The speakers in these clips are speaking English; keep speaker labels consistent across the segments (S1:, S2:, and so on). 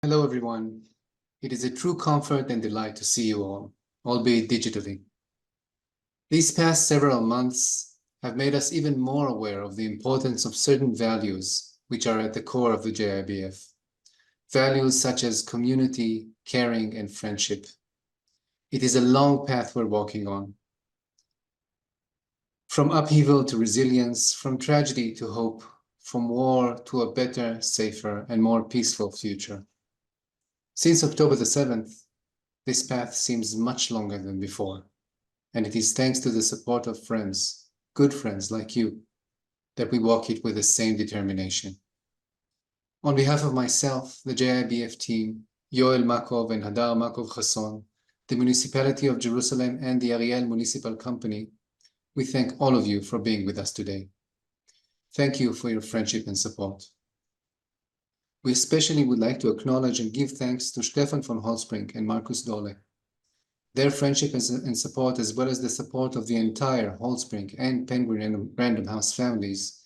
S1: Hello, everyone. It is a true comfort and delight to see you all, albeit digitally. These past several months have made us even more aware of the importance of certain values which are at the core of the JIBF. Values such as community, caring, and friendship. It is a long path we're walking on. From upheaval to resilience, from tragedy to hope, from war to a better, safer, and more peaceful future. Since October the 7th, this path seems much longer than before, and it is thanks to the support of friends, good friends like you, that we walk it with the same determination. On behalf of myself, the JIBF team, Yoel Makov and Hadar Makov Hasson, the Municipality of Jerusalem and the Ariel Municipal Company, we thank all of you for being with us today. Thank you for your friendship and support. We especially would like to acknowledge and give thanks to Stefan von Holzbrink and Markus Dole. Their friendship and support, as well as the support of the entire Holzbrink and Penguin and Random House families,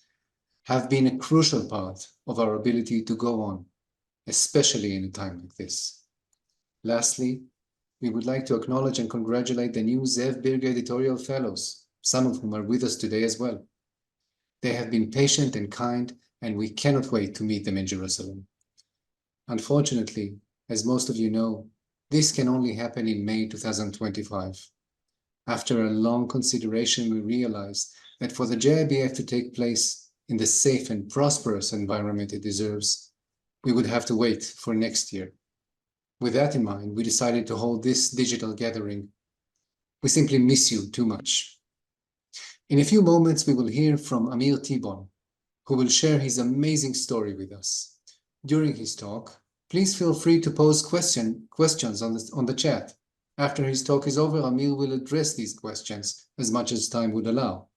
S1: have been a crucial part of our ability to go on, especially in a time like this. Lastly, we would like to acknowledge and congratulate the new Zev Birge editorial fellows, some of whom are with us today as well. They have been patient and kind, and we cannot wait to meet them in Jerusalem. Unfortunately, as most of you know, this can only happen in May 2025. After a long consideration, we realized that for the JIBF to take place in the safe and prosperous environment it deserves, we would have to wait for next year. With that in mind, we decided to hold this digital gathering. We simply miss you too much. In a few moments, we will hear from Amir Tibon, who will share his amazing story with us. During his talk, please feel free to pose questions on the chat. After his talk is over, Amir will address these questions as much as time would allow.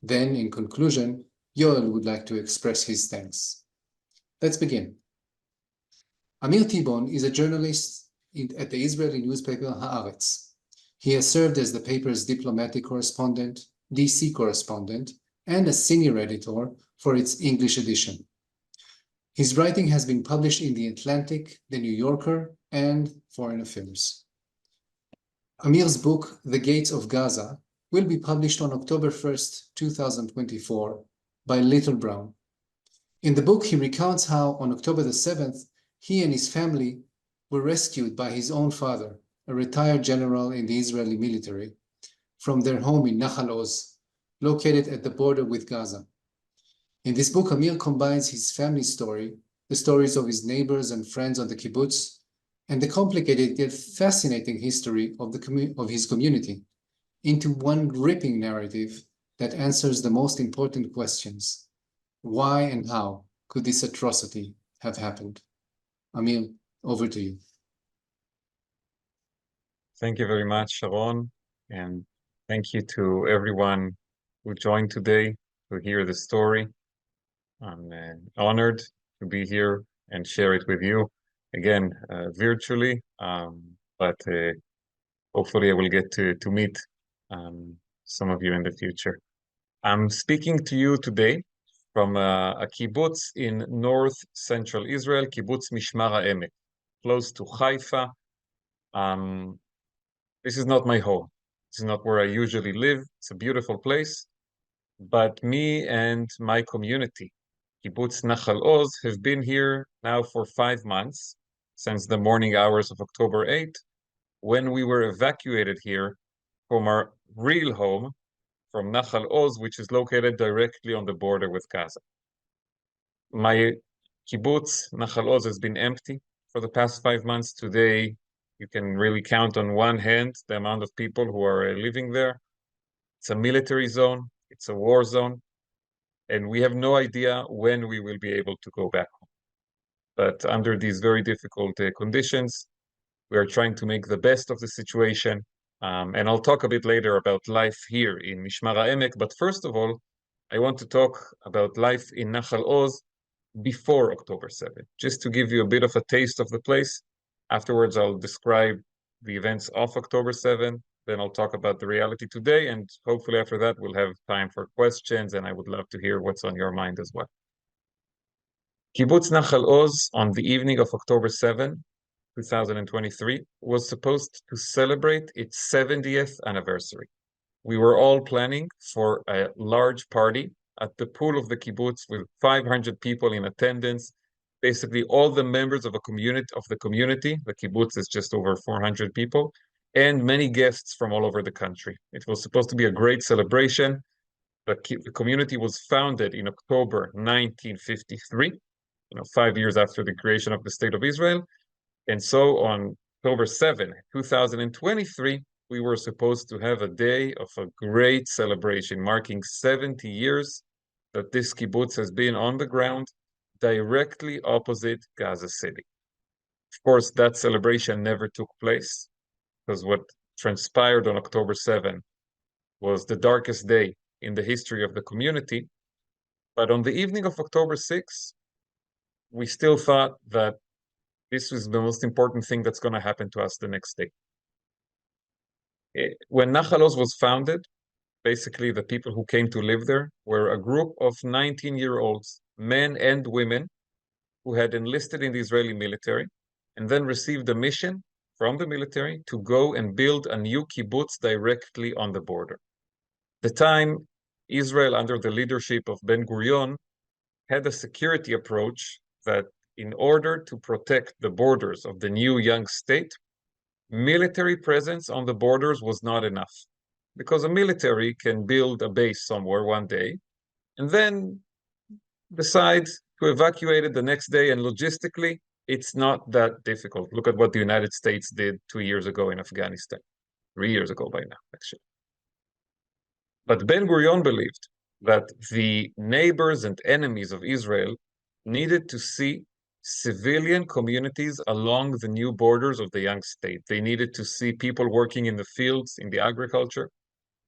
S1: Then, in conclusion, Yoel would like to express his thanks. Let's begin. Amir Tibon is a journalist at the Israeli newspaper Haaretz. He has served as the paper's diplomatic correspondent, DC correspondent, and a senior editor for its English edition. His writing has been published in The Atlantic, The New Yorker, and Foreign Affairs. Amir's book, The Gates of Gaza, will be published on October 1st, 2024, by Little Brown. In the book, he recounts how, on October the 7th, he and his family were rescued by his own father, a retired general in the Israeli military, from their home in Nahal Oz, located at the border with Gaza. In this book, Amir combines his family story, the stories of his neighbors and friends on the kibbutz, and the complicated yet fascinating history of his community into one gripping narrative that answers the most important questions. Why and how could this atrocity have happened? Amir, over to you.
S2: Thank you very much, Sharon, and thank you to everyone who joined today to hear the story. I'm honored to be here and share it with you again virtually, but hopefully I will get to meet some of you in the future. I'm speaking to you today from a kibbutz in north central Israel, Kibbutz Mishmar HaEmek, close to Haifa. This is not my home. This is not where I usually live. It's a beautiful place, but me and my community, Kibbutz Nahal Oz, have been here now for 5 months, since the morning hours of October 8th, when we were evacuated here from our real home, from Nahal Oz, which is located directly on the border with Gaza. My kibbutz, Nahal Oz, has been empty for the past 5 months. Today, you can really count on one hand the amount of people who are living there. It's a military zone, it's a war zone, and we have no idea when we will be able to go back home. But under these very difficult conditions, we are trying to make the best of the situation. And I'll talk a bit later about life here in Mishmar HaEmek. But first of all, I want to talk about life in Nahal Oz before October 7th, just to give you a bit of a taste of the place. Afterwards, I'll describe the events of October 7th. Then I'll talk about the reality today. And hopefully after that, we'll have time for questions. And I would love to hear what's on your mind as well. Kibbutz Nahal Oz, on the evening of October 7, 2023, was supposed to celebrate its 70th anniversary. We were all planning for a large party at the pool of the kibbutz with 500 people in attendance, basically all the members of the community. The kibbutz is just over 400 people, and many guests from all over the country. It was supposed to be a great celebration. The community was founded in October 1953, 5 years after the creation of the State of Israel. And so on October 7, 2023, we were supposed to have a day of a great celebration, marking 70 years that this kibbutz has been on the ground directly opposite Gaza City. Of course, that celebration never took place because what transpired on October 7 was the darkest day in the history of the community. But on the evening of October 6, we still thought that this was the most important thing that's going to happen to us the next day. When Nahal Oz was founded, basically the people who came to live there were a group of 19-year-olds, men and women, who had enlisted in the Israeli military and then received a mission from the military to go and build a new kibbutz directly on the border. At the time, Israel, under the leadership of Ben-Gurion, had a security approach that in order to protect the borders of the new young state, military presence on the borders was not enough, because a military can build a base somewhere one day and then decide to evacuate it the next day, and logistically, it's not that difficult. Look at what the United States did 2 years ago in Afghanistan, 3 years ago by now, actually. But Ben-Gurion believed that the neighbors and enemies of Israel needed to see civilian communities along the new borders of the young state. They needed to see people working in the fields, in the agriculture,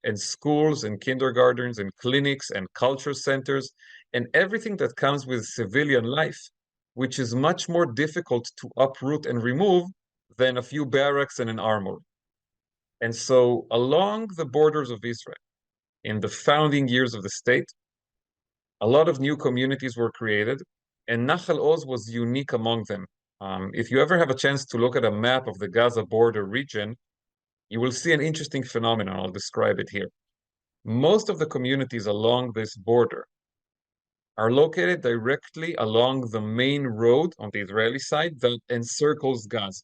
S2: and schools and kindergartens and clinics and culture centers and everything that comes with civilian life, which is much more difficult to uproot and remove than a few barracks and an armory. And so along the borders of Israel, in the founding years of the state, a lot of new communities were created, and Nahal Oz was unique among them. If you ever have a chance to look at a map of the Gaza border region, you will see an interesting phenomenon. I'll describe it here. Most of the communities along this border are located directly along the main road on the Israeli side that encircles Gaza.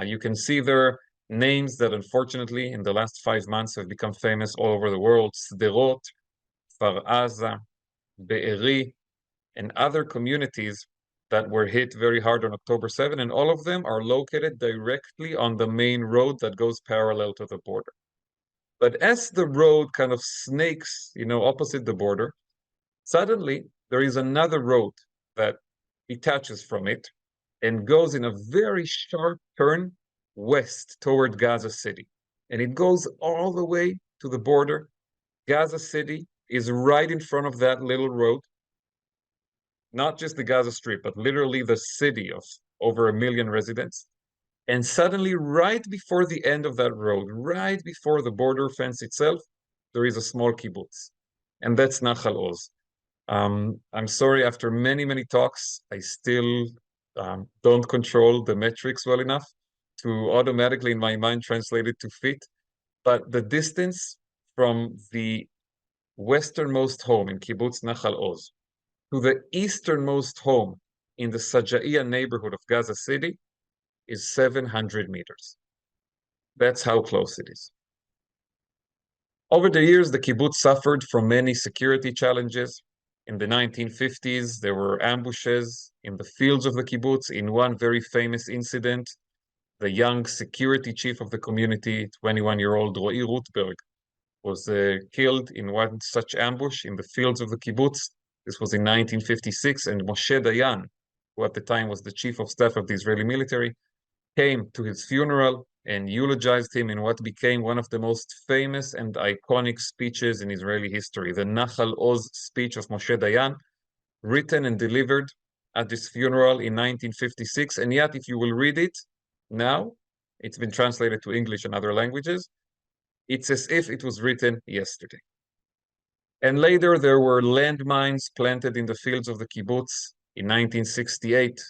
S2: You can see their names that unfortunately in the last 5 months have become famous all over the world: Sderot, Kfar Aza, Be'eri, and other communities that were hit very hard on October 7, and all of them are located directly on the main road that goes parallel to the border. But as the road kind of snakes, opposite the border, suddenly there is another road that detaches from it and goes in a very sharp turn west toward Gaza City. And it goes all the way to the border. Gaza City is right in front of that little road. Not just the Gaza Strip, but literally the city of over 1 million residents. And suddenly, right before the end of that road, right before the border fence itself, there is a small kibbutz. And that's Nahal Oz. I'm sorry, after many, many talks, I still don't control the metrics well enough to automatically, in my mind, translate it to feet. But the distance from the westernmost home in Kibbutz Nahal Oz to the easternmost home in the Sajaiya neighborhood of Gaza City is 700 meters. That's how close it is. Over the years, the kibbutz suffered from many security challenges. In the 1950s, there were ambushes in the fields of the kibbutz. In one very famous incident, the young security chief of the community, 21-year-old Ro'i Rutberg, was killed in one such ambush in the fields of the kibbutz. This was in 1956, and Moshe Dayan, who at the time was the chief of staff of the Israeli military, came to his funeral and eulogized him in what became one of the most famous and iconic speeches in Israeli history, the Nahal Oz speech of Moshe Dayan, written and delivered at this funeral in 1956. And yet, if you will read it now, it's been translated to English and other languages, it's as if it was written yesterday. And later, there were landmines planted in the fields of the kibbutz In 1968,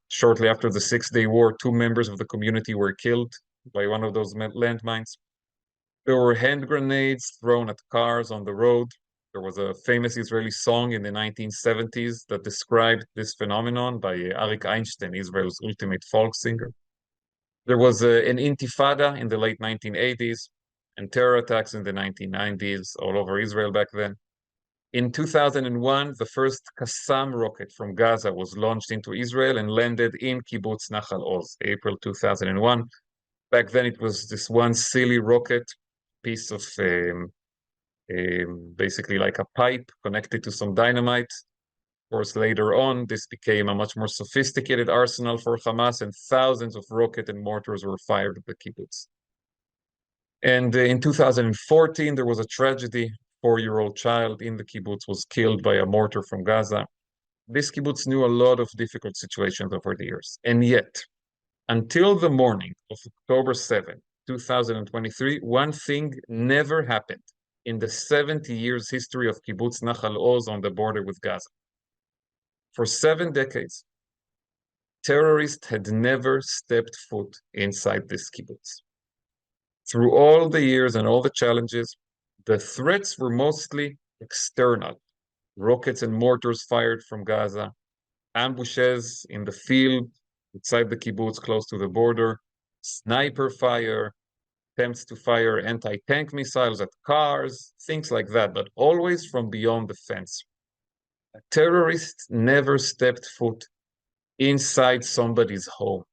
S2: shortly after the Six-Day War, 2 members of the community were killed by one of those landmines. There were hand grenades thrown at cars on the road. There was a famous Israeli song in the 1970s that described this phenomenon by Arik Einstein, Israel's ultimate folk singer. There was an intifada in the late 1980s and terror attacks in the 1990s all over Israel back then. In 2001, the first Qassam rocket from Gaza was launched into Israel and landed in Kibbutz Nahal Oz, April 2001. Back then, it was this one silly rocket, piece of basically like a pipe connected to some dynamite. Of course, later on, this became a much more sophisticated arsenal for Hamas, and thousands of rocket and mortars were fired at the kibbutz. And in 2014, there was a tragedy. 4-year-old child in the kibbutz was killed by a mortar from Gaza. This kibbutz knew a lot of difficult situations over the years. And yet, until the morning of October 7, 2023, one thing never happened in the 70 years history of Kibbutz Nahal Oz on the border with Gaza. For 7 decades, terrorists had never stepped foot inside this kibbutz. Through all the years and all the challenges, the threats were mostly external. Rockets and mortars fired from Gaza, ambushes in the field outside the kibbutz close to the border, sniper fire, attempts to fire anti-tank missiles at cars, things like that, but always from beyond the fence. Terrorists never stepped foot inside somebody's home.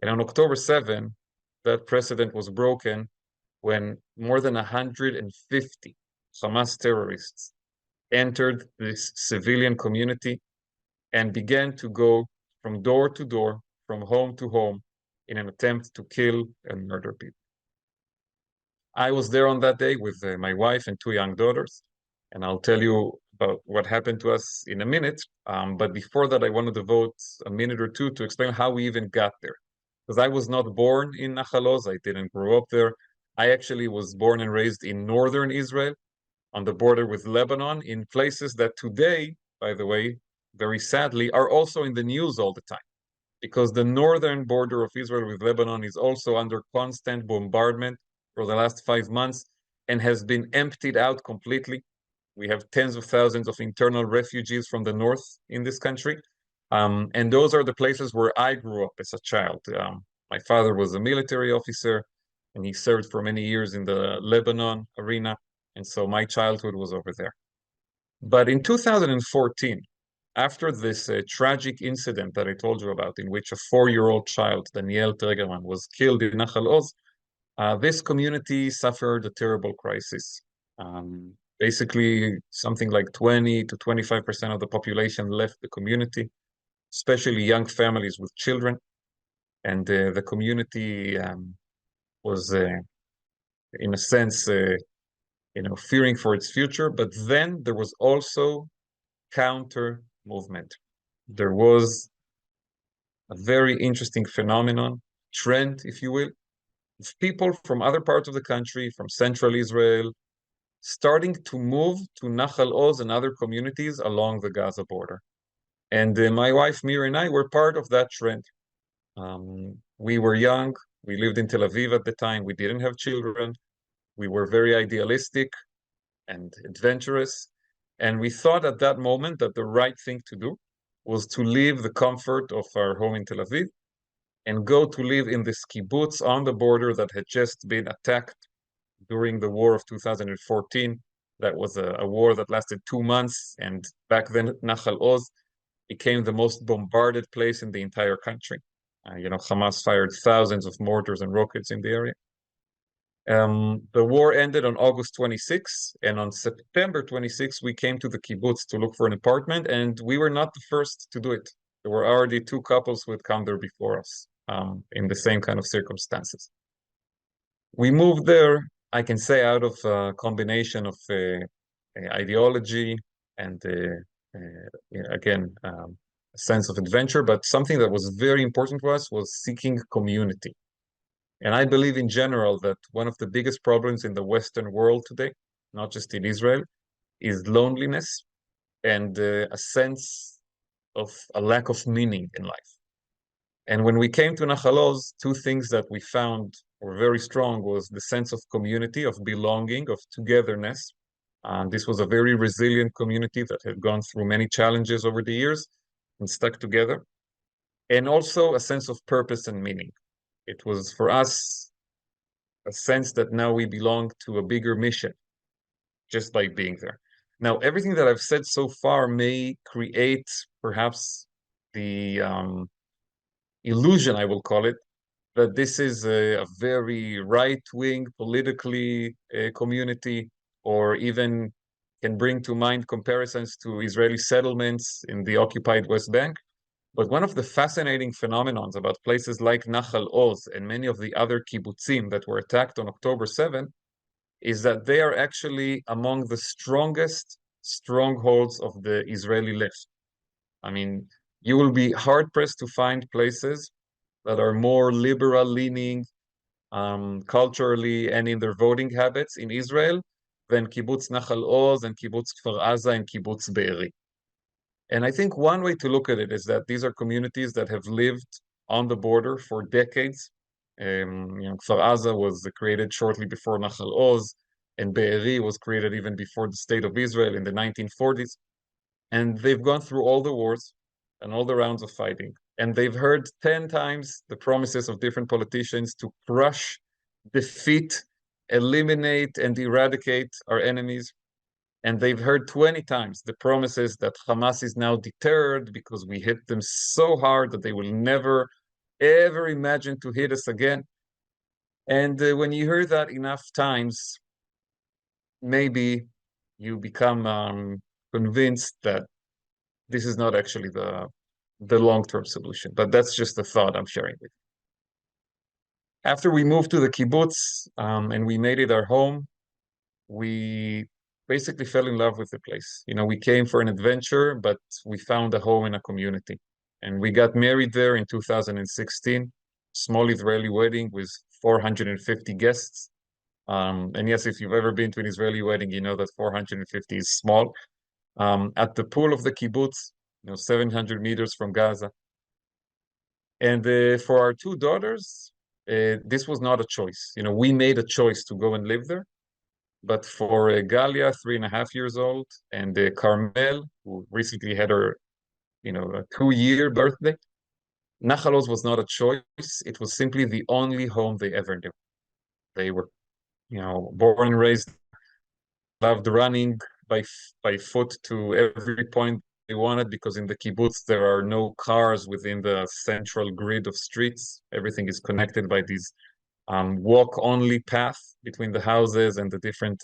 S2: And on October 7, that precedent was broken when more than 150 Hamas terrorists entered this civilian community and began to go from door to door, from home to home, in an attempt to kill and murder people. I was there on that day with my wife and 2 young daughters, and I'll tell you about what happened to us in a minute. But before that, I want to devote a minute or two to explain how we even got there. Because I was not born in Nahal Oz, I didn't grow up there. I actually was born and raised in northern Israel, on the border with Lebanon, in places that today, by the way, very sadly, are also in the news all the time. Because the northern border of Israel with Lebanon is also under constant bombardment for the last 5 months and has been emptied out completely. We have tens of thousands of internal refugees from the north in this country. And those are the places where I grew up as a child. My father was a military officer, and he served for many years in the Lebanon arena. And so my childhood was over there. But in 2014, after this tragic incident that I told you about, in which a 4-year-old child, Daniel Tregerman, was killed in Nahal Oz, this community suffered a terrible crisis. Basically, something like 20 to 25% of the population left the community, especially young families with children. And the community was, in a sense, fearing for its future. But then there was also counter movement. There was a very interesting phenomenon, trend, if you will, of people from other parts of the country, from central Israel, starting to move to Nahal Oz and other communities along the Gaza border. And my wife, Mir, and I were part of that trend. We were young. We lived in Tel Aviv at the time. We didn't have children. We were very idealistic and adventurous. And we thought at that moment that the right thing to do was to leave the comfort of our home in Tel Aviv and go to live in this kibbutz on the border that had just been attacked during the war of 2014. That was a war that lasted 2 months. And back then, Nahal Oz became the most bombarded place in the entire country. Hamas fired thousands of mortars and rockets in the area. The war ended on August 26, and on September 26, we came to the kibbutz to look for an apartment, and we were not the first to do it. There were already 2 couples who had come there before us, in the same kind of circumstances. We moved there, I can say, out of a combination of ideology and, again, a sense of adventure, but something that was very important to us was seeking community. And I believe in general that one of the biggest problems in the Western world today, not just in Israel, is loneliness and a sense of a lack of meaning in life. And when we came to Nahal Oz, two things that we found were very strong was the sense of community, of belonging, of togetherness. This was a very resilient community that had gone through many challenges over the years and stuck together. And also a sense of purpose and meaning. It was for us a sense that now we belong to a bigger mission just by being there. Now, everything that I've said so far may create perhaps the illusion, I will call it, that this is a very right-wing politically community, or even can bring to mind comparisons to Israeli settlements in the occupied West Bank. But one of the fascinating phenomenons about places like Nahal Oz and many of the other kibbutzim that were attacked on October 7 is that they are actually among the strongest strongholds of the Israeli left. I mean, you will be hard-pressed to find places that are more liberal-leaning culturally and in their voting habits in Israel than Kibbutz Nahal Oz and Kibbutz Kfar Aza and Kibbutz Be'eri. And I think one way to look at it is that these are communities that have lived on the border for decades. Kfar Aza was created shortly before Nahal Oz, and Be'eri was created even before the State of Israel in the 1940s. And they've gone through all the wars and all the rounds of fighting. And they've heard 10 times the promises of different politicians to crush, defeat, eliminate, and eradicate our enemies. And they've heard 20 times the promises that Hamas is now deterred because we hit them so hard that they will never, ever imagine to hit us again. And when you hear that enough times, maybe you become convinced that this is not actually the long-term solution. But that's just a thought I'm sharing with you. After we moved to the kibbutz and we made it our home, we basically fell in love with the place. You know, we came for an adventure, but we found a home in a community. And we got married there in 2016, small Israeli wedding with 450 guests. And yes, if you've ever been to an Israeli wedding, you know that 450 is small. At the pool of the kibbutz, 700 meters from Gaza. And for our two daughters, this was not a choice. We made a choice to go and live there. But for Galia, 3.5 years old, and Carmel, who recently had her, a 2-year birthday, Nahal Oz was not a choice. It was simply the only home they ever knew. They were, born and raised, loved running by foot to every point they wanted, because in the kibbutz there are no cars within the central grid of streets. Everything is connected by these walk-only path between the houses and the different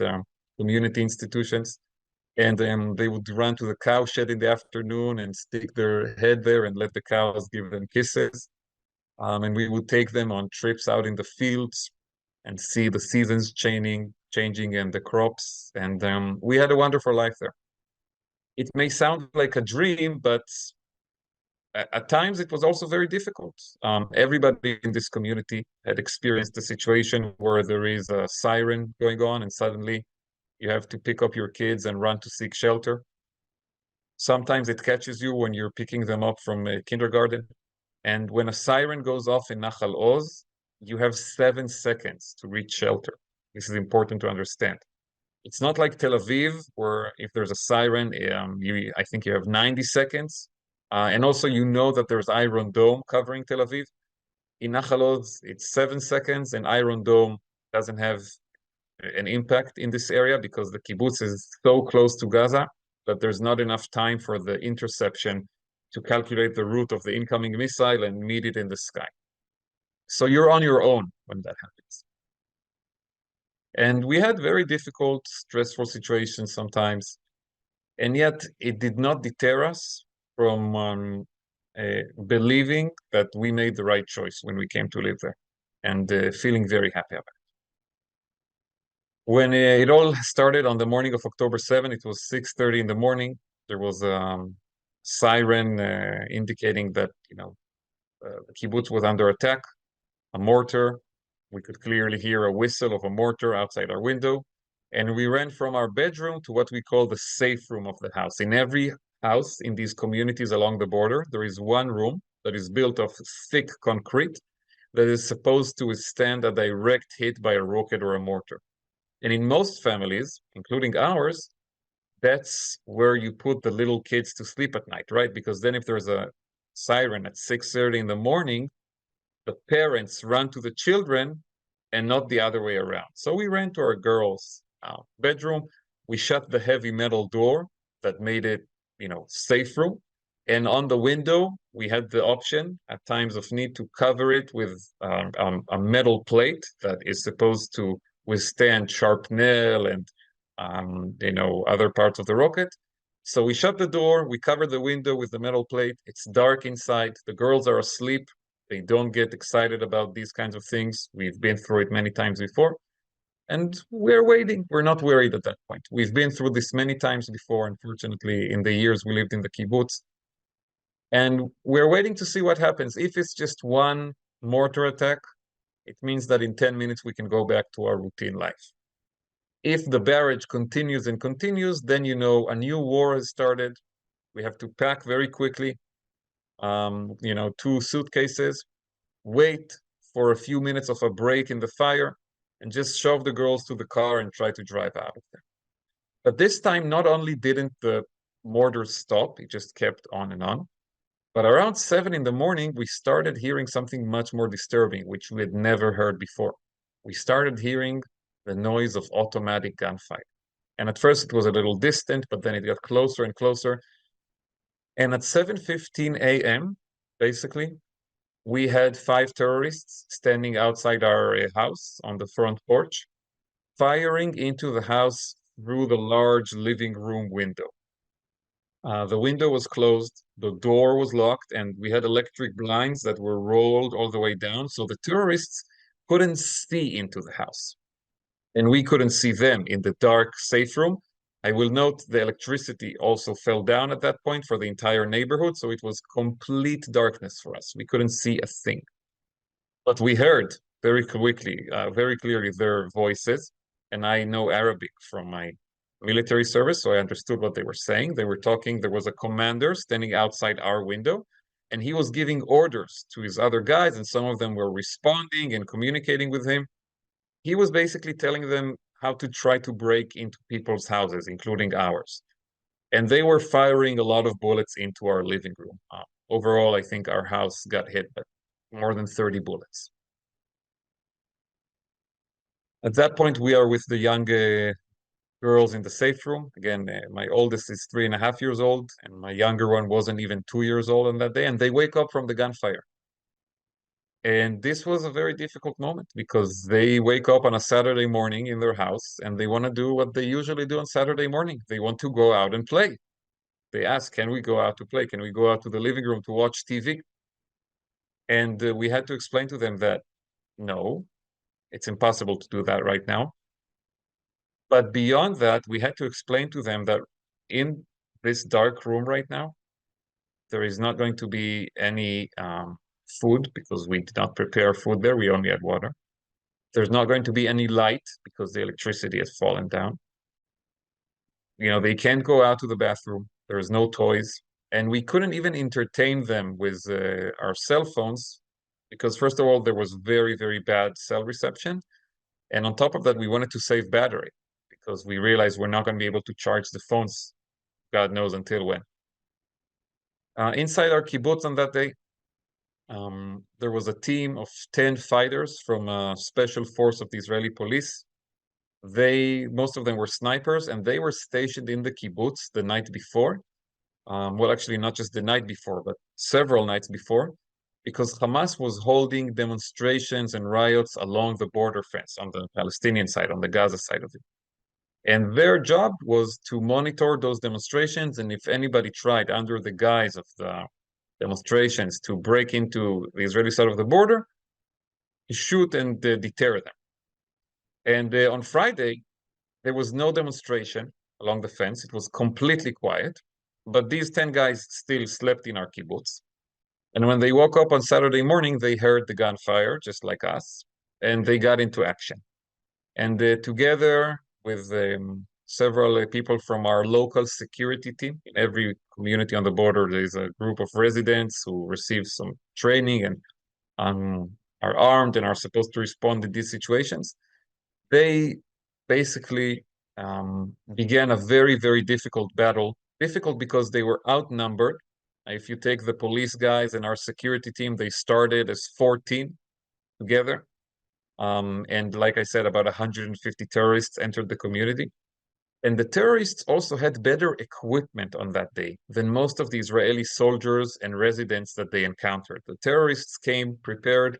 S2: community institutions. And they would run to the cow shed in the afternoon and stick their head there and let the cows give them kisses. And we would take them on trips out in the fields and see the seasons changing and the crops. And we had a wonderful life there. It may sound like a dream, but at times it was also very difficult. Everybody in this community had experienced a situation where there is a siren going on and suddenly you have to pick up your kids and run to seek shelter. Sometimes it catches you when you're picking them up from kindergarten. And when a siren goes off in Nahal Oz, you have 7 seconds to reach shelter. This is important to understand. It's not like Tel Aviv, where if there's a siren, I think you have 90 seconds. And also, that there's Iron Dome covering Tel Aviv. In Nahal Oz, it's 7 seconds, and Iron Dome doesn't have an impact in this area because the kibbutz is so close to Gaza that there's not enough time for the interception to calculate the route of the incoming missile and meet it in the sky. So you're on your own when that happens. And we had very difficult, stressful situations sometimes, and yet it did not deter us from believing that we made the right choice when we came to live there, and feeling very happy about it. When it all started on the morning of October 7, it was 6:30 in the morning. There was a siren indicating that the kibbutz was under attack, a mortar. We could clearly hear a whistle of a mortar outside our window. And we ran from our bedroom to what we call the safe room of the house. In every house in these communities along the border, there is one room that is built of thick concrete that is supposed to withstand a direct hit by a rocket or a mortar. And in most families, including ours, that's where you put the little kids to sleep at night, right? Because then if there's a siren at 6:30 in the morning, the parents run to the children and not the other way around. So we ran to our girls' bedroom. We shut the heavy metal door that made it, safe room. And on the window, we had the option at times of need to cover it with a metal plate that is supposed to withstand shrapnel and other parts of the rocket. So we shut the door, we covered the window with the metal plate. It's dark inside. The girls are asleep. They don't get excited about these kinds of things. We've been through it many times before. And we're waiting. We're not worried at that point. We've been through this many times before, unfortunately, in the years we lived in the kibbutz. And we're waiting to see what happens. If it's just one mortar attack, it means that in 10 minutes we can go back to our routine life. If the barrage continues and continues, then a new war has started. We have to pack very quickly, 2 suitcases, wait for a few minutes of a break in the fire, and just shove the girls to the car and try to drive out of there. But this time, not only didn't the mortar stop, it just kept on and on, but around 7 in the morning, we started hearing something much more disturbing, which we had never heard before. We started hearing the noise of automatic gunfire. And at first it was a little distant, but then it got closer and closer. And at 7:15 a.m., basically, we had 5 terrorists standing outside our house on the front porch, firing into the house through the large living room window. The window was closed, the door was locked, and we had electric blinds that were rolled all the way down, so the terrorists couldn't see into the house. And we couldn't see them in the dark safe room. I will note the electricity also fell down at that point for the entire neighborhood, so it was complete darkness for us. We couldn't see a thing. But we heard very quickly, very clearly their voices, and I know Arabic from my military service, so I understood what they were saying. They were talking, there was a commander standing outside our window, and he was giving orders to his other guys, and some of them were responding and communicating with him. He was basically telling them how to try to break into people's houses, including ours. And they were firing a lot of bullets into our living room. Overall, I think our house got hit by more than 30 bullets. At that point, we are with the young girls in the safe room. Again, my oldest is 3.5 years old, and my younger one wasn't even 2 years old on that day. And they wake up from the gunfire. And this was a very difficult moment because they wake up on a Saturday morning in their house and they want to do what they usually do on Saturday morning. They want to go out and play. They ask, can we go out to play? Can we go out to the living room to watch TV? And we had to explain to them that no, it's impossible to do that right now. But beyond that, we had to explain to them that in this dark room right now, there is not going to be any food because we did not prepare food there. We only had water. There's not going to be any light because the electricity has fallen down. They can't go out to the bathroom. There is no toys. And we couldn't even entertain them with our cell phones because, first of all, there was very, very bad cell reception. And on top of that, we wanted to save battery because we realized we're not going to be able to charge the phones, God knows until when. Inside our kibbutz on that day, there was a team of 10 fighters from a special force of the Israeli police. Most of them were snipers, and they were stationed in the kibbutz the night before. Well, actually, not just the night before, but several nights before, because Hamas was holding demonstrations and riots along the border fence on the Palestinian side, on the Gaza side of it. And their job was to monitor those demonstrations, and if anybody tried under the guise of the demonstrations to break into the Israeli side of the border, shoot and deter them. And on Friday, there was no demonstration along the fence. It was completely quiet. But these 10 guys still slept in our kibbutz. And when they woke up on Saturday morning, they heard the gunfire, just like us, and they got into action. And together, with several people from our local security team. In every community on the border, there's a group of residents who receive some training and are armed and are supposed to respond in these situations. They basically began a very, very difficult battle. Difficult because they were outnumbered. If you take the police guys and our security team, they started as 14 together. And like I said, about 150 terrorists entered the community. And the terrorists also had better equipment on that day than most of the Israeli soldiers and residents that they encountered. The terrorists came prepared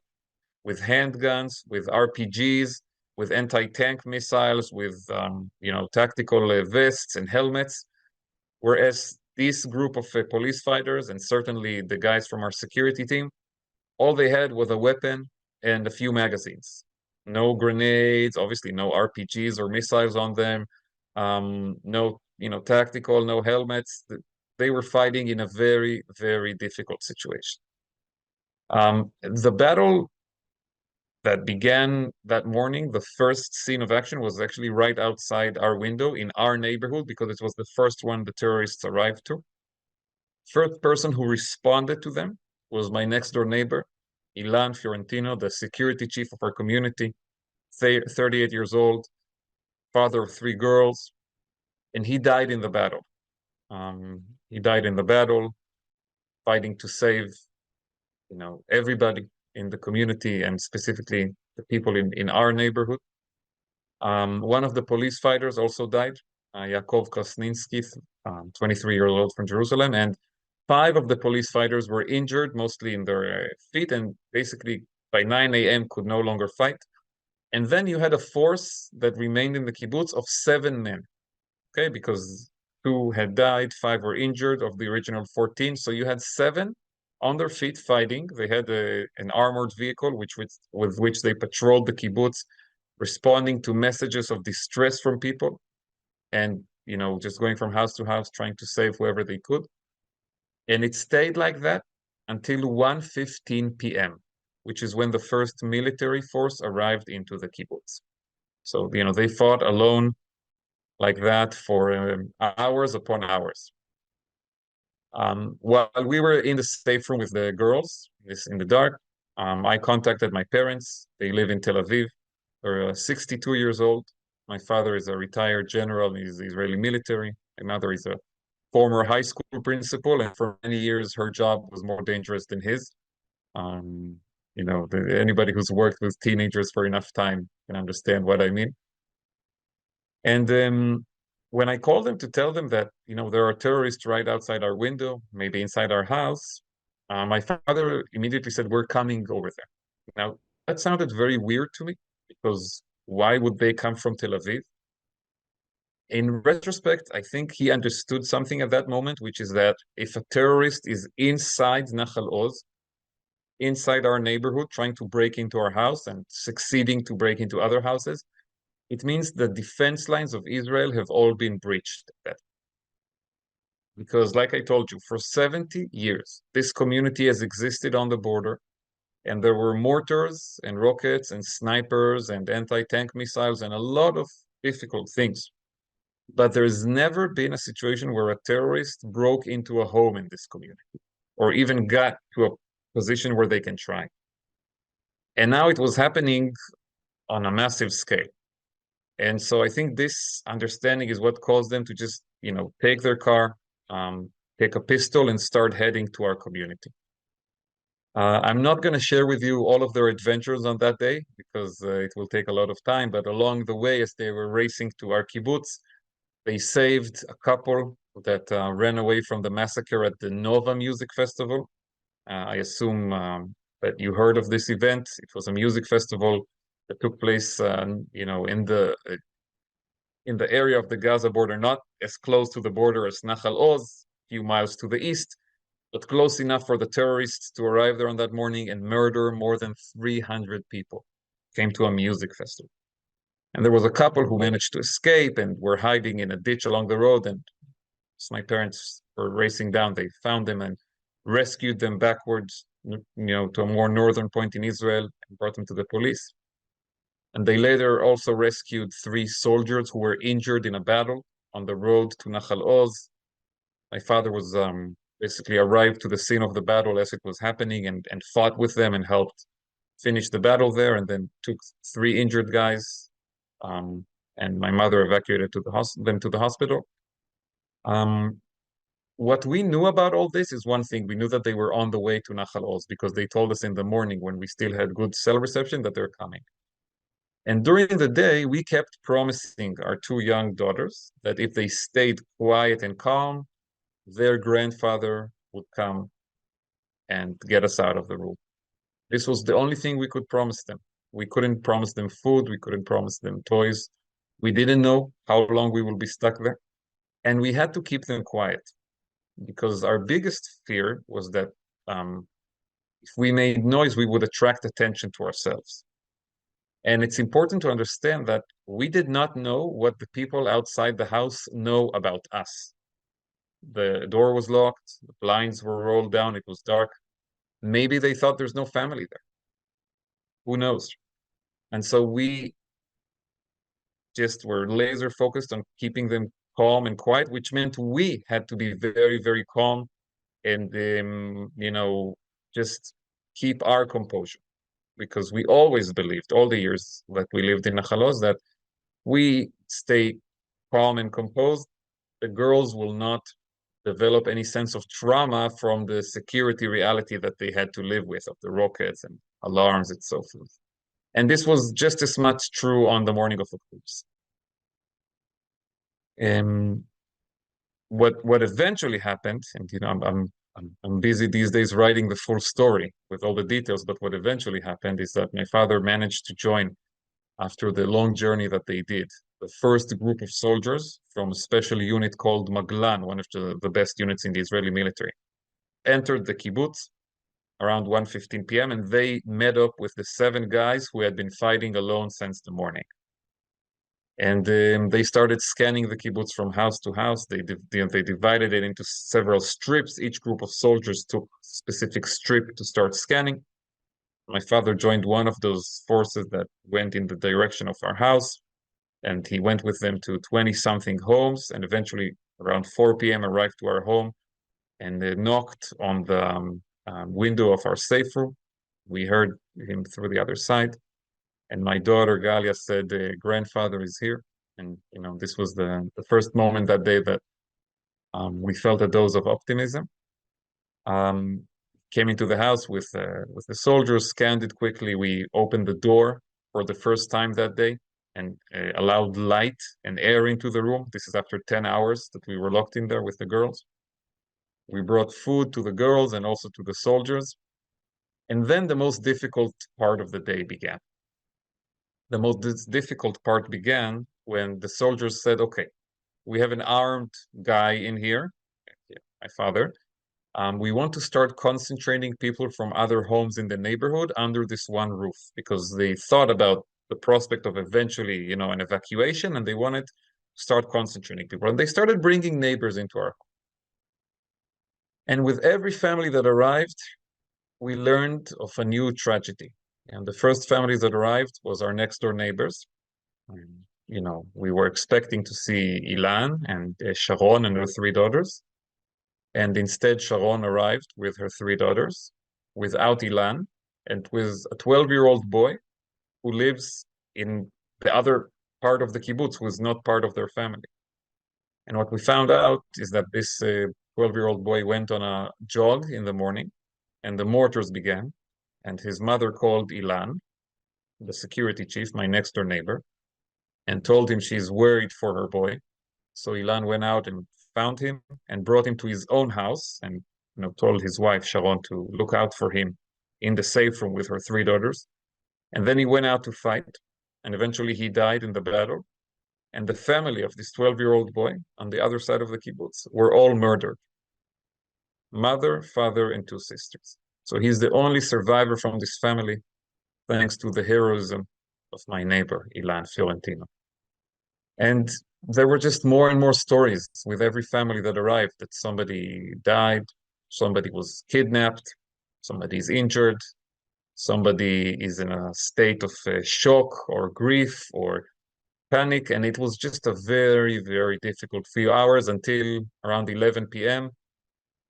S2: with handguns, with RPGs, with anti-tank missiles, with tactical vests and helmets, whereas this group of police fighters, and certainly the guys from our security team, all they had was a weapon and a few magazines. No grenades, obviously no RPGs or missiles on them, no tactical, no helmets. They were fighting in a very, very difficult situation. The battle that began that morning, the first scene of action was actually right outside our window in our neighborhood because it was the first one the terrorists arrived to. First person who responded to them was my next door neighbor, Ilan Fiorentino, the security chief of our community, 38 years old, father of 3 girls, and he died in the battle. He died in the battle, fighting to save, everybody in the community and specifically the people in our neighborhood. One of the police fighters also died, Yaakov Krasninsky, 23 years old from Jerusalem, and 5 of the police fighters were injured, mostly in their feet, and basically by 9 a.m. could no longer fight. And then you had a force that remained in the kibbutz of 7 men, okay, because 2 had died, 5 were injured of the original 14. So you had 7 on their feet fighting. They had an armored vehicle with which they patrolled the kibbutz, responding to messages of distress from people and, just going from house to house, trying to save whoever they could. And it stayed like that until 1:15 p.m., which is when the first military force arrived into the kibbutz. So, they fought alone like that for hours upon hours. While we were in the safe room with the girls, in the dark, I contacted my parents. They live in Tel Aviv. They're 62 years old. My father is a retired general in the Israeli military. My mother is a former high school principal, and for many years, her job was more dangerous than his. Anybody who's worked with teenagers for enough time can understand what I mean. And when I called them to tell them that, there are terrorists right outside our window, maybe inside our house, my father immediately said, "We're coming over there." Now, that sounded very weird to me because why would they come from Tel Aviv? In retrospect, I think he understood something at that moment, which is that if a terrorist is inside Nahal Oz, inside our neighborhood, trying to break into our house and succeeding to break into other houses, it means the defense lines of Israel have all been breached. Because like I told you, for 70 years, this community has existed on the border, and there were mortars and rockets and snipers and anti-tank missiles and a lot of difficult things. But there's never been a situation where a terrorist broke into a home in this community or even got to a position where they can try. And now it was happening on a massive scale. And so I think this understanding is what caused them to just, take their car, take a pistol and start heading to our community. I'm not going to share with you all of their adventures on that day because it will take a lot of time. But along the way, as they were racing to our kibbutz, they saved a couple that ran away from the massacre at the Nova Music Festival. I assume that you heard of this event. It was a music festival that took place, in the area of the Gaza border, not as close to the border as Nahal Oz, a few miles to the east, but close enough for the terrorists to arrive there on that morning and murder more than 300 people. Came to a music festival. And there was a couple who managed to escape and were hiding in a ditch along the road. And as my parents were racing down, they found them and rescued them backwards, to a more northern point in Israel and brought them to the police. And they later also rescued 3 soldiers who were injured in a battle on the road to Nahal Oz. My father was basically arrived to the scene of the battle as it was happening and fought with them and helped finish the battle there, and then took 3 injured guys, and my mother evacuated them to the hospital. What we knew about all this is one thing. We knew that they were on the way to Nahal Oz because they told us in the morning when we still had good cell reception that they're coming. And during the day, we kept promising our 2 young daughters that if they stayed quiet and calm, their grandfather would come and get us out of the room. This was the only thing we could promise them. We couldn't promise them food. We couldn't promise them toys. We didn't know how long we will be stuck there. And we had to keep them quiet because our biggest fear was that if we made noise, we would attract attention to ourselves. And it's important to understand that we did not know what the people outside the house know about us. The door was locked, the blinds were rolled down, it was dark. Maybe they thought there's no family there. Who knows? And so we just were laser focused on keeping them calm and quiet, which meant we had to be very, very calm and, just keep our composure. Because we always believed, all the years that we lived in Nahal Oz, that we stay calm and composed, the girls will not develop any sense of trauma from the security reality that they had to live with, of the rockets and alarms and so forth. And this was just as much true on the morning of the Kibbutz. What eventually happened, and I'm busy these days writing the full story with all the details, but what eventually happened is that my father managed to join, after the long journey that they did, the first group of soldiers from a special unit called Maglan, one of the best units in the Israeli military, entered the kibbutz around 1:15 p.m. and they met up with the 7 guys who had been fighting alone since the morning. And they started scanning the kibbutz from house to house. They divided it into several strips. Each group of soldiers took a specific strip to start scanning. My father joined one of those forces that went in the direction of our house, and he went with them to 20-something homes, and eventually around 4 p.m. arrived to our home, and they knocked on the window of our safe room. We heard him through the other side. And my daughter, Galia, said, grandfather is here. And, this was the first moment that day that we felt a dose of optimism. Came into the house with the soldiers, scanned it quickly. We opened the door for the first time that day and allowed light and air into the room. This is after 10 hours that we were locked in there with the girls. We brought food to the girls and also to the soldiers. And then the most difficult part of the day began. The most difficult part began when the soldiers said, okay, we have an armed guy in here, my father. We want to start concentrating people from other homes in the neighborhood under this one roof, because they thought about the prospect of eventually, an evacuation, and they wanted to start concentrating people. And they started bringing neighbors into our home. And with every family that arrived, we learned of a new tragedy. And the first family that arrived was our next door neighbors. We were expecting to see Ilan and Sharon and her 3 daughters. And instead, Sharon arrived with her 3 daughters, without Ilan, and with a 12-year-old boy who lives in the other part of the kibbutz, who is not part of their family. And what we found out is that this 12-year-old boy went on a jog in the morning, and the mortars began. And his mother called Ilan, the security chief, my next door neighbor, and told him she's worried for her boy. So Ilan went out and found him and brought him to his own house and told his wife, Sharon, to look out for him in the safe room with her 3 daughters. And then he went out to fight, and eventually he died in the battle. And the family of this 12-year-old boy on the other side of the kibbutz were all murdered. Mother, father, and 2 sisters. So he's the only survivor from this family, thanks to the heroism of my neighbor, Ilan Fiorentino. And there were just more and more stories with every family that arrived, that somebody died, somebody was kidnapped, somebody's injured, somebody is in a state of shock or grief or panic. And it was just a very, very difficult few hours until around 11 p.m.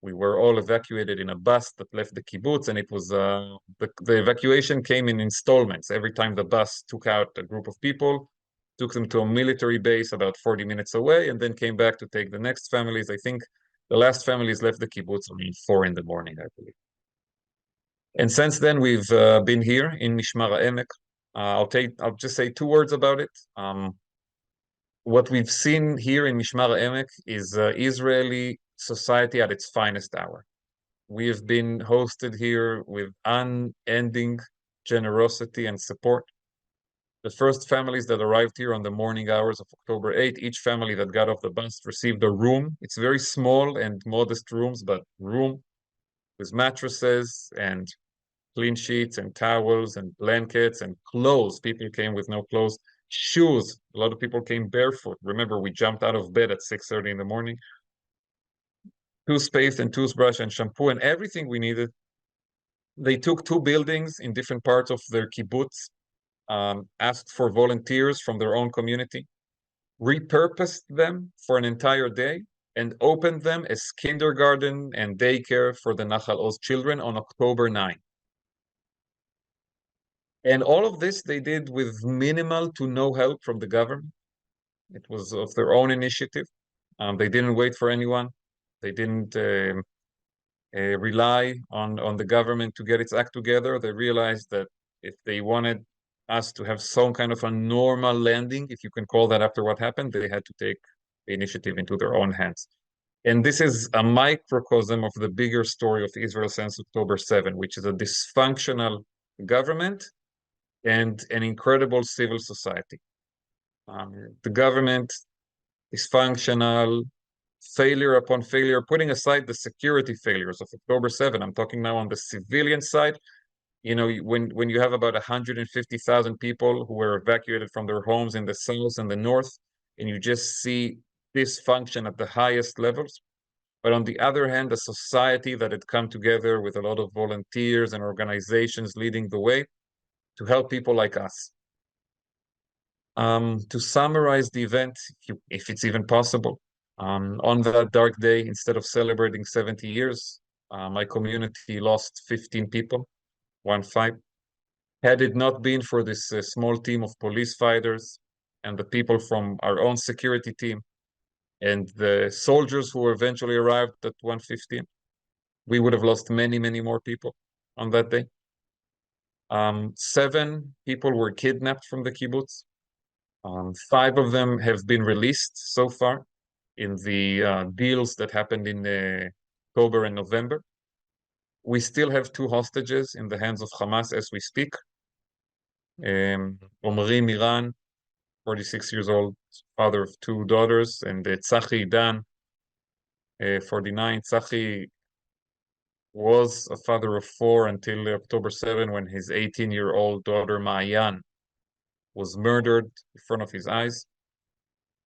S2: We were all evacuated in a bus that left the kibbutz, and it was the evacuation came in installments. Every time the bus took out a group of people, took them to a military base about 40 minutes away, and then came back to take the next families. I think the last families left the kibbutz around 4 in the morning, I believe. And since then, we've been here in Mishmar HaEmek. I'll just say 2 words about it. What we've seen here in Mishmar HaEmek is Israeli society at its finest hour. We have been hosted here with unending generosity and support. The first families that arrived here on the morning hours of October 8, each family that got off the bus received a room. It's very small and modest rooms, but room with mattresses and clean sheets and towels and blankets and clothes. People came with no clothes. Shoes. A lot of people came barefoot. Remember, we jumped out of bed at 6:30 in the morning. Toothpaste and toothbrush and shampoo and everything we needed. They took 2 buildings in different parts of their kibbutz, asked for volunteers from their own community, repurposed them for an entire day, and opened them as kindergarten and daycare for the Nahal Oz children on October 9. And all of this they did with minimal to no help from the government. It was of their own initiative. They didn't wait for anyone. They didn't rely on the government to get its act together. They realized that if they wanted us to have some kind of a normal landing, if you can call that after what happened, they had to take the initiative into their own hands. And this is a microcosm of the bigger story of Israel since October 7, which is a dysfunctional government and an incredible civil society. The government is functional, failure upon failure, putting aside the security failures of October 7. I'm talking now on the civilian side. You know, when you have about 150,000 people who were evacuated from their homes in the south and the north, and you just see dysfunction at the highest levels. But on the other hand, a society that had come together with a lot of volunteers and organizations leading the way to help people like us. To summarize the event, if it's even possible, on that dark day, instead of celebrating 70 years, my community lost 15 people, 1-5. Had it not been for this small team of police fighters and the people from our own security team and the soldiers who eventually arrived at 1:15, we would have lost many, many more people on that day. 7 people were kidnapped from the kibbutz. 5 of them have been released so far in the deals that happened in October and November. We still have 2 hostages in the hands of Hamas as we speak. Omri Miran, 46 years old, father of 2 daughters, and Tzachi Dan, 49. Tzachi was a father of 4 until October 7, when his 18-year-old daughter Ma'ayan was murdered in front of his eyes.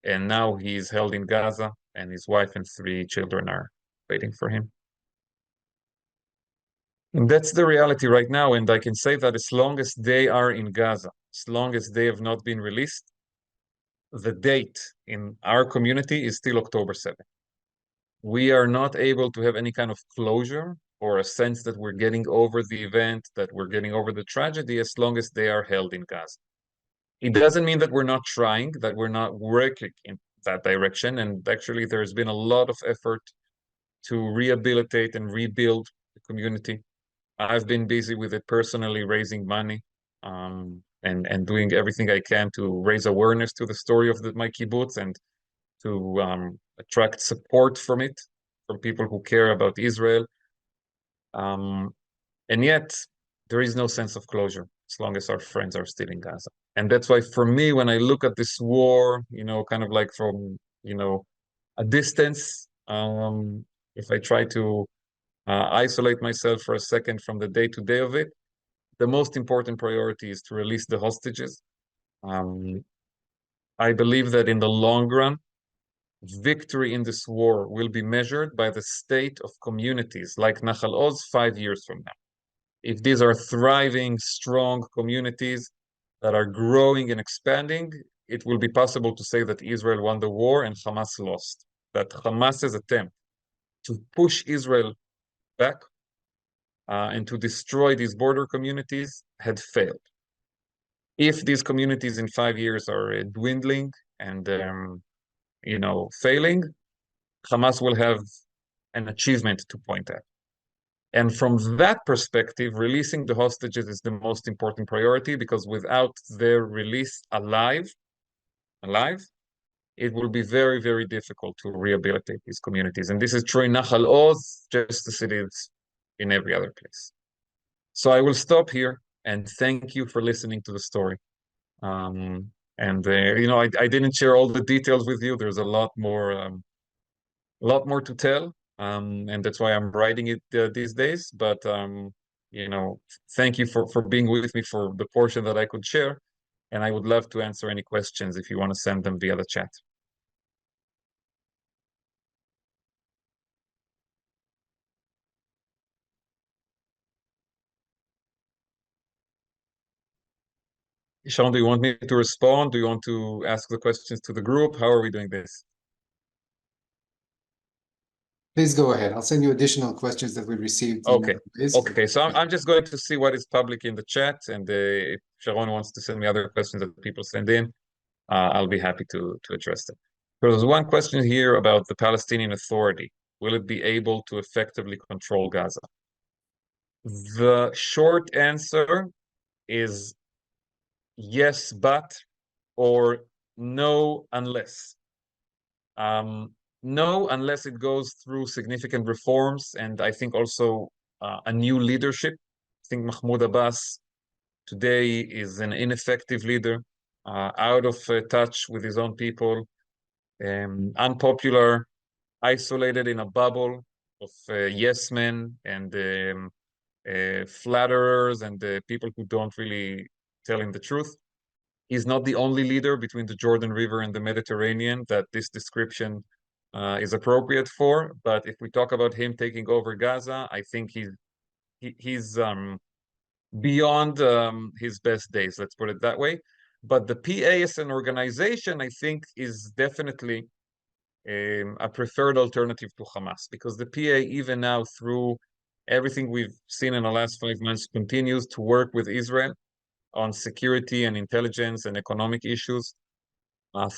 S2: And now he is held in Gaza, and his wife and 3 children are waiting for him. And that's the reality right now. And I can say that as long as they are in Gaza, as long as they have not been released, the date in our community is still October 7. We are not able to have any kind of closure or a sense that we're getting over the event, that we're getting over the tragedy, as long as they are held in Gaza. It doesn't mean that we're not trying, that we're not working in that direction. And actually, there's been a lot of effort to rehabilitate and rebuild the community. I've been busy with it personally, raising money and doing everything I can to raise awareness to the story of my kibbutz and to attract support from it, from people who care about Israel. And yet, there is no sense of closure as long as our friends are still in Gaza. And that's why, for me, when I look at this war, kind of like from, a distance, if I try to isolate myself for a second from the day-to-day of it, the most important priority is to release the hostages. I believe that in the long run, victory in this war will be measured by the state of communities like Nahal Oz 5 years from now. if these are thriving, strong communities that are growing and expanding, it will be possible to say that Israel won the war and Hamas lost. That Hamas's attempt to push Israel back and to destroy these border communities had failed. If these communities in 5 years are dwindling and failing, Hamas will have an achievement to point at. And from that perspective, releasing the hostages is the most important priority, because without their release alive, it will be very, very difficult to rehabilitate these communities. And this is true in Nahal Oz, just as it is in every other place. So I will stop here and thank you for listening to the story. I didn't share all the details with you. There's a lot more to tell. And that's why I'm writing it these days. But thank you for being with me for the portion that I could share. And I would love to answer any questions if you want to send them via the chat. Sharon, do you want me to respond? Do you want to ask the questions to the group? How are we doing this?
S1: Please go ahead. I'll send you additional questions that we received.
S2: Okay. Okay. So I'm just going to see what is public in the chat, and if Sharon wants to send me other questions that people send in, I'll be happy to address them. There's one question here about the Palestinian Authority. Will it be able to effectively control Gaza? The short answer is yes, but, or no, unless. No, unless it goes through significant reforms, and I think also a new leadership. I think Mahmoud Abbas today is an ineffective leader, out of touch with his own people, unpopular, isolated in a bubble of yes men and flatterers and people who don't really tell him the truth. He's not the only leader between the Jordan River and the Mediterranean that this description is appropriate for. But if we talk about him taking over Gaza, I think he's beyond his best days, let's put it that way. But the PA as an organization, I think, is definitely a preferred alternative to Hamas, because the PA, even now, through everything we've seen in the last 5 months, continues to work with Israel on security and intelligence and economic issues,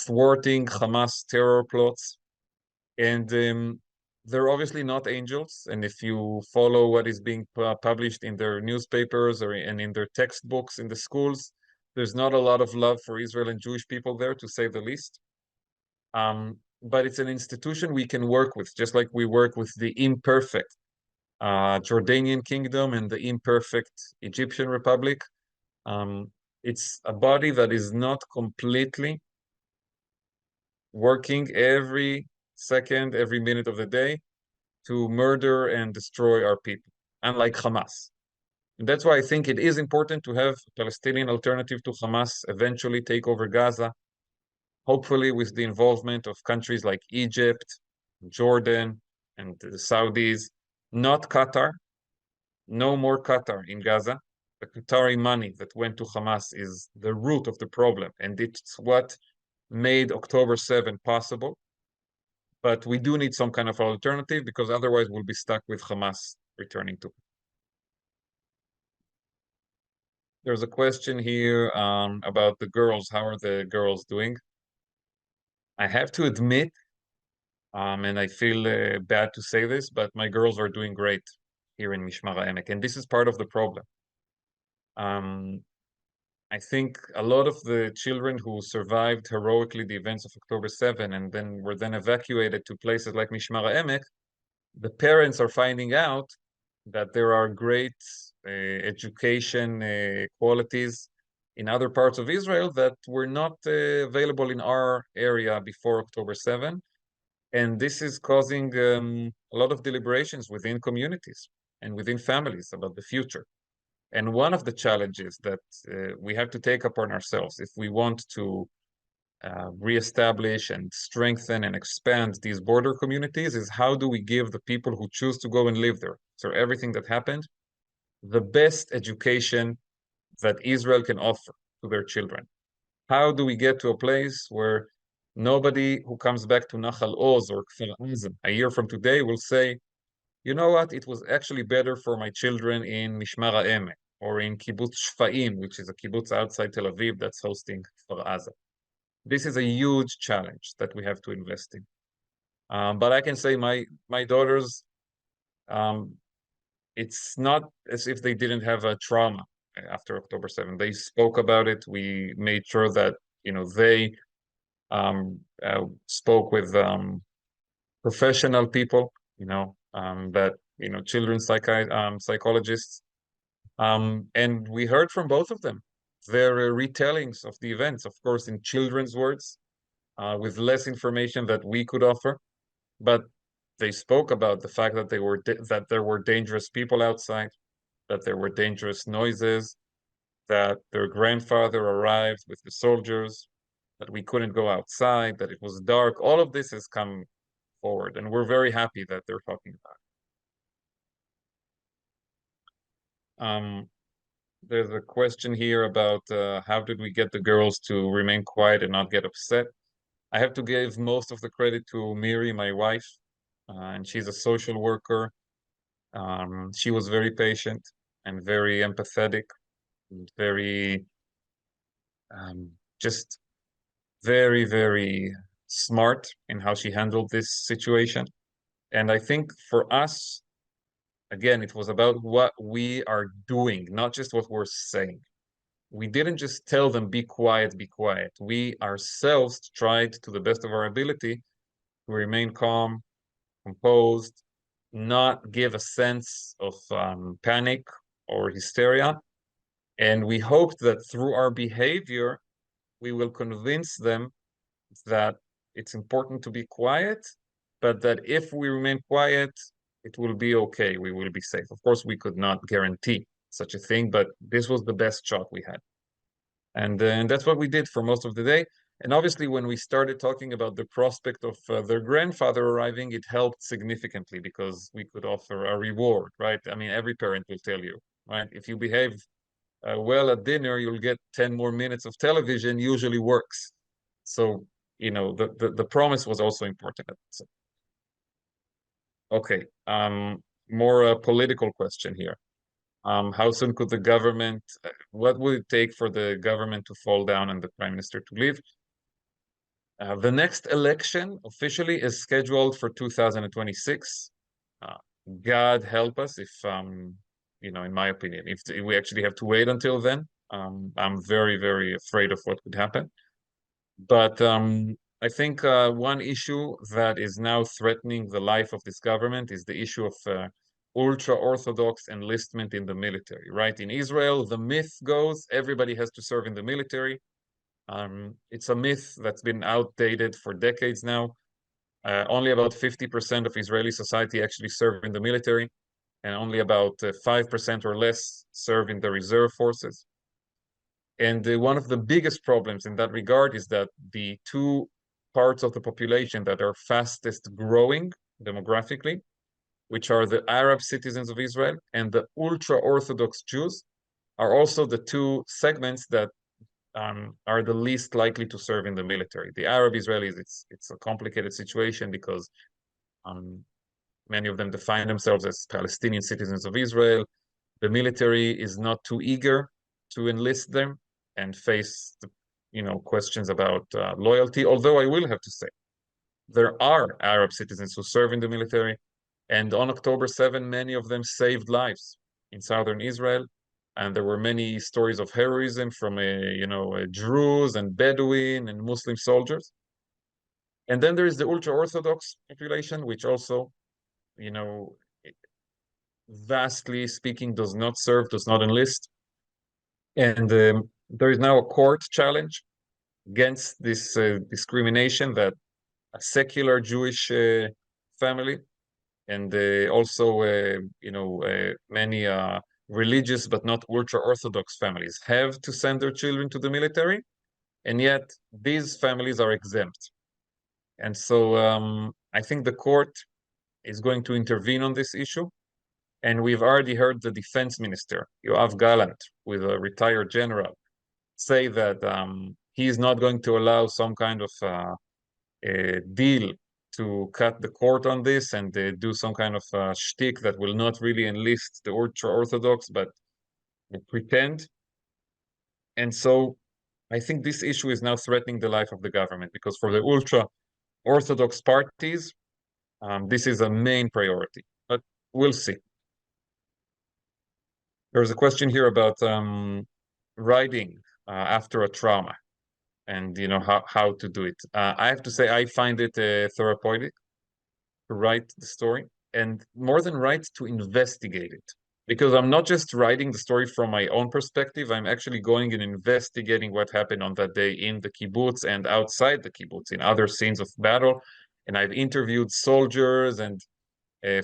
S2: thwarting Hamas terror plots. And they're obviously not angels. And if you follow what is being published in their newspapers and in their textbooks in the schools, there's not a lot of love for Israel and Jewish people there, to say the least. But it's an institution we can work with, just like we work with the imperfect Jordanian kingdom and the imperfect Egyptian Republic. It's a body that is not completely working every second, every minute of the day to murder and destroy our people, unlike Hamas. And that's why I think it is important to have a Palestinian alternative to Hamas eventually take over Gaza, hopefully with the involvement of countries like Egypt, Jordan, and the Saudis, not Qatar. No more Qatar in Gaza. The Qatari money that went to Hamas is the root of the problem, and it's what made October 7 possible. But we do need some kind of alternative, because otherwise we'll be stuck with Hamas returning to. There's a question here about the girls. How are the girls doing? I have to admit, and I feel bad to say this, but my girls are doing great here in Mishmar HaEmek, and this is part of the problem. I think a lot of the children who survived heroically the events of October 7 and then were evacuated to places like Mishmar HaEmek, the parents are finding out that there are great education qualities in other parts of Israel that were not available in our area before October 7. And this is causing a lot of deliberations within communities and within families about the future. And one of the challenges that we have to take upon ourselves if we want to reestablish and strengthen and expand these border communities is, how do we give the people who choose to go and live there, so everything that happened, the best education that Israel can offer to their children? How do we get to a place where nobody who comes back to Nahal Oz or Kfar Aza a year from today will say, you know what, it was actually better for my children in Mishmar HaEmek or in Kibbutz Shfa'im, which is a kibbutz outside Tel Aviv that's hosting Kfar Aza. This is a huge challenge that we have to invest in. But I can say my daughters, it's not as if they didn't have a trauma after October 7th. They spoke about it. We made sure that, they spoke with professional people, that, children's psychologists. And we heard from both of them, their retellings of the events, of course, in children's words, with less information that we could offer. But they spoke about the fact that that there were dangerous people outside, that there were dangerous noises, that their grandfather arrived with the soldiers, that we couldn't go outside, that it was dark. All of this has come forward, and we're very happy that they're talking about it. There's a question here about how did we get the girls to remain quiet and not get upset? I have to give most of the credit to Miri, my wife, and she's a social worker. She was very patient and very empathetic, and very, just very, very smart in how she handled this situation. And I think for us, again, it was about what we are doing, not just what we're saying. We didn't just tell them, be quiet, be quiet. We ourselves tried to the best of our ability to remain calm, composed, not give a sense of panic or hysteria. And we hoped that through our behavior, we will convince them that it's important to be quiet, but that if we remain quiet, it will be okay. We will be safe. Of course, we could not guarantee such a thing, but this was the best shot we had. And that's what we did for most of the day. And obviously, when we started talking about the prospect of their grandfather arriving, it helped significantly because we could offer a reward, right? I mean, every parent will tell you, right? If you behave well at dinner, you'll get 10 more minutes of television, usually works. So, the promise was also important. Okay, more political question here. How soon could the government, what would it take for the government to fall down and the prime minister to leave? The next election officially is scheduled for 2026. God help us if, in my opinion, if we actually have to wait until then. I'm very, very afraid of what could happen. But I think one issue that is now threatening the life of this government is the issue of ultra-Orthodox enlistment in the military, right? In Israel, the myth goes everybody has to serve in the military. It's a myth that's been outdated for decades now. Only about 50% of Israeli society actually serve in the military, and only about 5% or less serve in the reserve forces. And one of the biggest problems in that regard is that the two parts of the population that are fastest growing demographically, which are the Arab citizens of Israel and the ultra-Orthodox Jews, are also the two segments that are the least likely to serve in the military. The Arab Israelis, it's a complicated situation because many of them define themselves as Palestinian citizens of Israel. The military is not too eager to enlist them and face the, questions about loyalty. Although I will have to say, there are Arab citizens who serve in the military, and on October 7, many of them saved lives in southern Israel. And there were many stories of heroism from, Druze and Bedouin and Muslim soldiers. And then there is the ultra-Orthodox population, which also, vastly speaking, does not serve, does not enlist. And there is now a court challenge against this discrimination that a secular Jewish family and also, many religious but not ultra-Orthodox families have to send their children to the military, and yet these families are exempt. And so I think the court is going to intervene on this issue, And we've already heard the defense minister, Yoav Gallant, with a retired general, say that he's not going to allow some kind of a deal to cut the court on this and do some kind of shtick that will not really enlist the ultra-Orthodox, but pretend. And so I think this issue is now threatening the life of the government, because for the ultra-Orthodox parties, this is a main priority, but we'll see. There's a question here about writing after a trauma, and how to do it. I have to say I find it therapeutic to write the story, and more than write, to investigate it. Because I'm not just writing the story from my own perspective, I'm actually going and investigating what happened on that day in the kibbutz and outside the kibbutz, in other scenes of battle. And I've interviewed soldiers and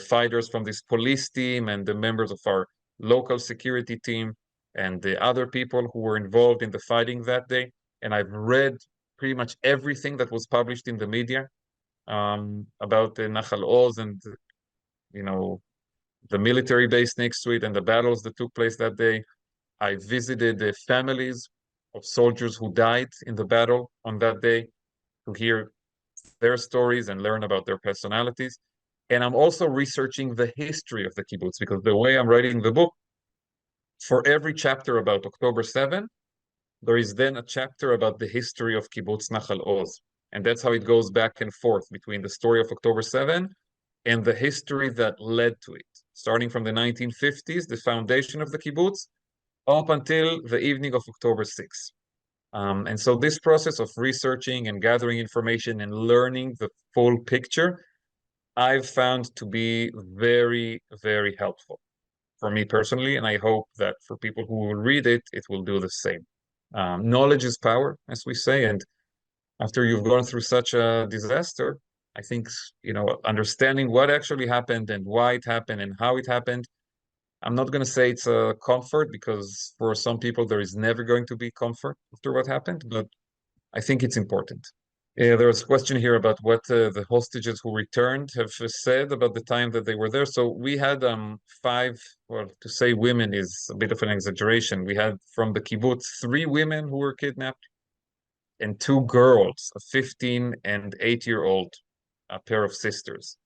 S2: fighters from this police team and the members of our local security team and the other people who were involved in the fighting that day. And I've read pretty much everything that was published in the media about the Nahal Oz and, the military base next to it and the battles that took place that day. I visited the families of soldiers who died in the battle on that day to hear their stories and learn about their personalities. And I'm also researching the history of the kibbutz, because the way I'm writing the book, for every chapter about October 7, there is then a chapter about the history of Kibbutz Nahal Oz. And that's how it goes back and forth between the story of October 7 and the history that led to it, starting from the 1950s, the foundation of the kibbutz, up until the evening of October 6. And so this process of researching and gathering information and learning the full picture, I've found to be very, very helpful for me personally, and I hope that for people who will read it, it will do the same. Knowledge is power, as we say, and after you've gone through such a disaster, I think, understanding what actually happened and why it happened and how it happened, I'm not going to say it's a comfort, because for some people there is never going to be comfort after what happened, but I think it's important. There was a question here about what the hostages who returned have said about the time that they were there. So we had 5, well, to say women is a bit of an exaggeration. We had from the kibbutz 3 women who were kidnapped and 2 girls, a 15 and 8-year-old, a pair of sisters.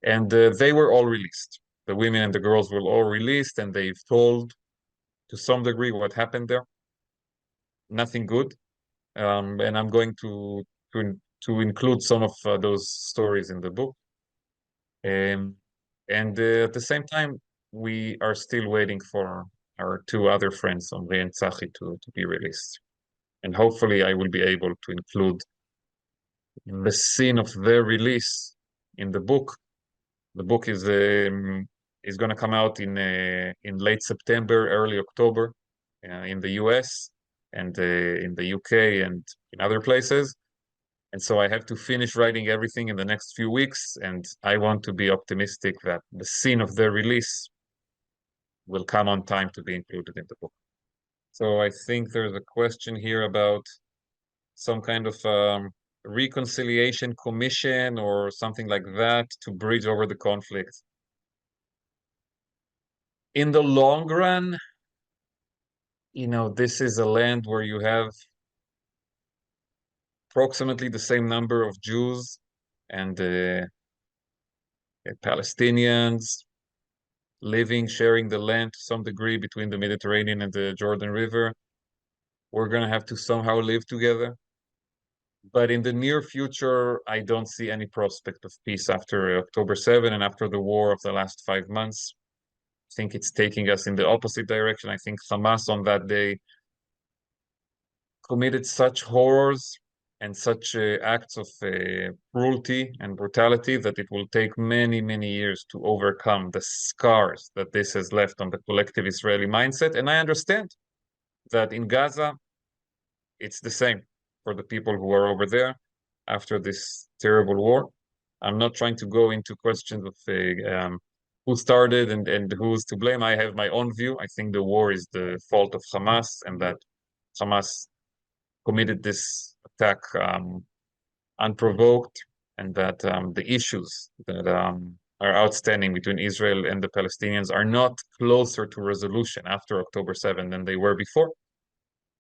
S2: And they were all released. The women and the girls were all released, and they've told to some degree what happened there. Nothing good. And I'm going to include some of those stories in the book. And at the same time, we are still waiting for our 2 other friends, Omri and Tzachi, to be released. And hopefully I will be able to include the scene of their release in the book. The book is going to come out in late September, early October, in the US and in the UK and in other places. And so I have to finish writing everything in the next few weeks, and I want to be optimistic that the scene of their release will come on time to be included in the book. So I think there's a question here about some kind of reconciliation commission or something like that to bridge over the conflict. In the long run, this is a land where you have approximately the same number of Jews and Palestinians living, sharing the land to some degree between the Mediterranean and the Jordan River. We're going to have to somehow live together. But in the near future, I don't see any prospect of peace after October 7 and after the war of the last 5 months. I think it's taking us in the opposite direction. I think Hamas on that day committed such horrors and such acts of cruelty and brutality that it will take many, many years to overcome the scars that this has left on the collective Israeli mindset. And I understand that in Gaza, it's the same for the people who are over there after this terrible war. I'm not trying to go into questions of who started and who's to blame. I have my own view. I think the war is the fault of Hamas, and that Hamas committed this attack unprovoked, and that the issues that are outstanding between Israel and the Palestinians are not closer to resolution after October 7 than they were before.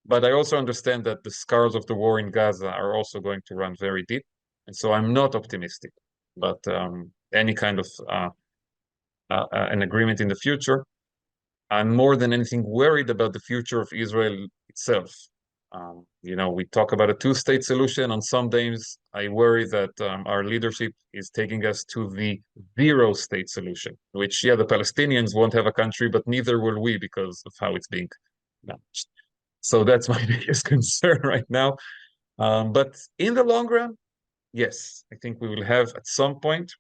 S2: But I also understand that the scars of the war in Gaza are also going to run very deep. And so I'm not optimistic, but any kind of an agreement in the future. I'm more than anything worried about the future of Israel itself. We talk about a two-state solution. On some days, I worry that our leadership is taking us to the zero-state solution, which, the Palestinians won't have a country, but neither will we because of how it's being managed. So that's my biggest concern right now. But in the long run, yes, I think we will have at some point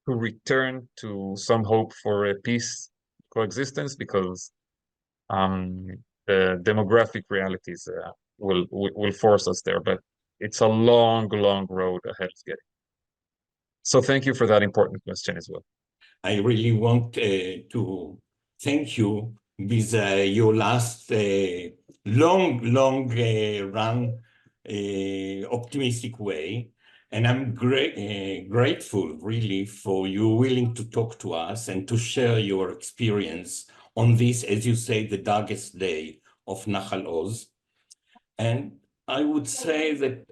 S2: to return to some hope for a peace coexistence because the demographic realities will force us there. But it's a long, long road ahead of getting. So thank you for that important question as well.
S3: I really want to thank you with your last long run optimistic way. And I'm grateful really for you willing to talk to us and to share your experience on this, as you say, the darkest day of Nahal Oz. And I would say that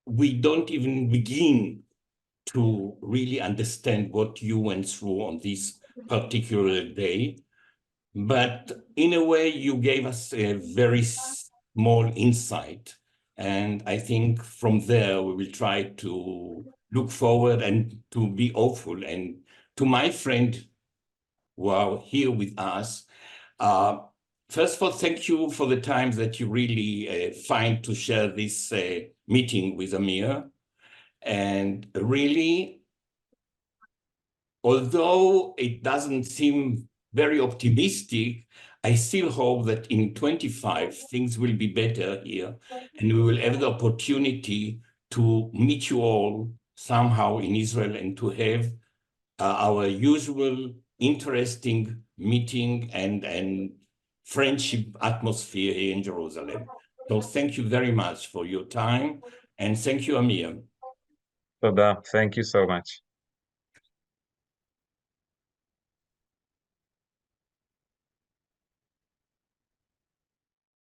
S3: we don't even begin to really understand what you went through on this particular day. But in a way, you gave us a very small insight. And I think from there, we will try to look forward and to be hopeful. And to my friend who are here with us, first of all, thank you for the time that you really find to share this meeting with Amir. And really, although it doesn't seem very optimistic, I still hope that in 25 things will be better here and we will have the opportunity to meet you all somehow in Israel and to have our usual interesting meeting and friendship atmosphere here in Jerusalem. So thank you very much for your time and thank you, Amir.
S2: Thank you so much.